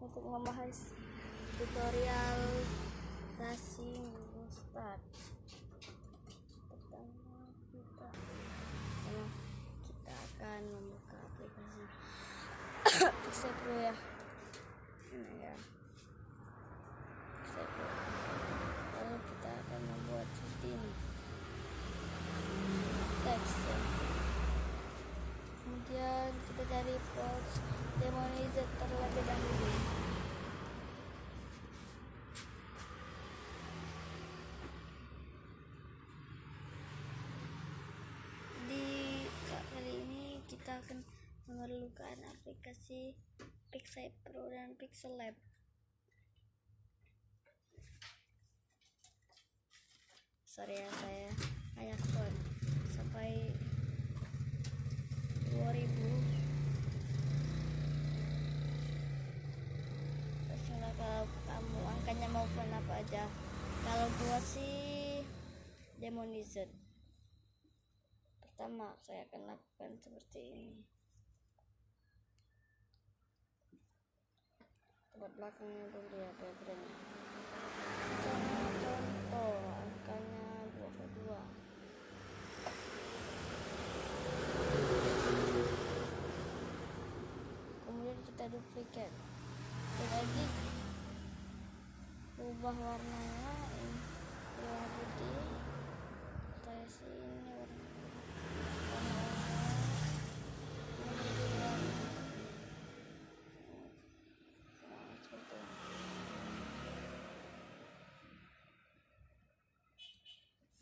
untuk membahas tutorial dashing start. Pertama kita akan membuka aplikasi Pixel Pro ya. Ini ya, Pixel Pro. Lalu kita akan membuat seperti ini, teks ya. Kemudian kita cari Fox Demonizer terlebih dahulu. Di kali ini kita akan memerlukan aplikasi Pixel Pro dan Pixel Lab. Sorry ya, saya banyak code sampai 2000. Terserah kalau kamu angkanya mau font apa aja. Kalau gua sih Demonizer. Pertama saya akan lakukan seperti ini. Tempat belakangnya dulu ya, backgroundnya. Contoh angkanya 22. Kemudian kita duplikat lagi, ubah warnanya ini warna putih, saya sini warna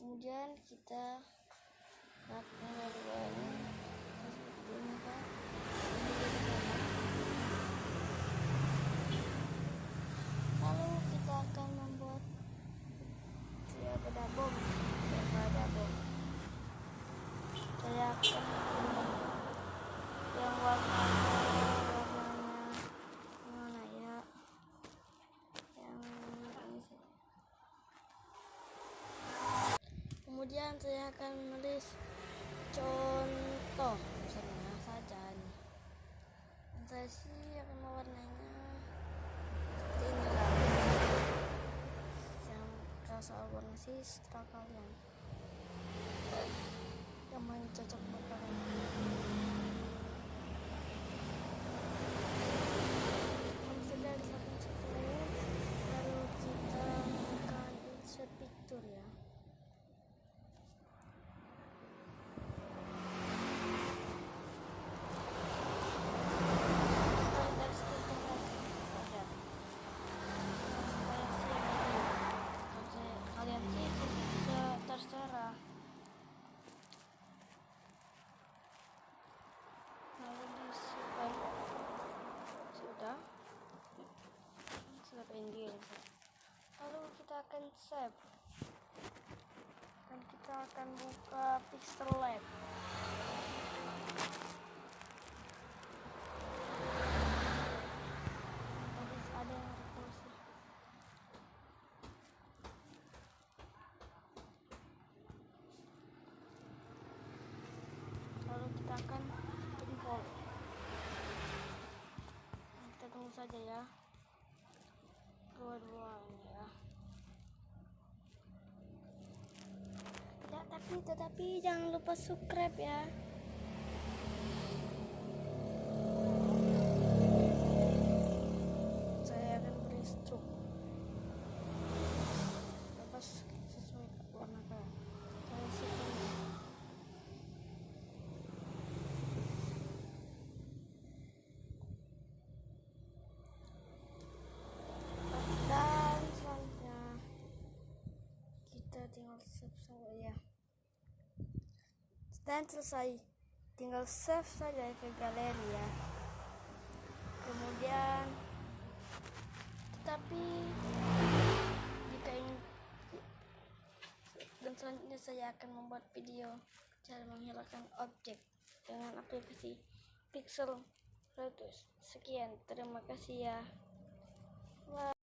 kemudian kita lakukan warna seperti ini kan. Lalu kita akan membuat siapa bom. Saya akan yang warnanya mana ya, yang ini saja. Kemudian saya akan menulis contoh misalnya saja nih. Dan saya sih akan mewarnainya seperti inilah. Yang soal warna sih setelah kalian yang main cocok buat kalian. Sudah dilakukan setelah, lalu kita akan insert picture ya. Kalian sih terserah. Lalu disukai sudah pending. Lalu kita akan save dan kita akan buka Pixel Lab. Ada yang rekursi. Lalu kita akan import. Kita tunggu saja ya, dua-duanya ya. Ya, tetapi jangan lupa subscribe ya. Saya akan beri stroke lepas sesuai warna kalian. Saya simpan. Dan selanjutnya kita tinggal save saja ya. Dan selesai, tinggal save saja ke galeri ya. Kemudian tetapi jika ingin, dan selanjutnya saya akan membuat video cara menghilangkan objek dengan aplikasi Pixel Pro. Sekian, terima kasih ya.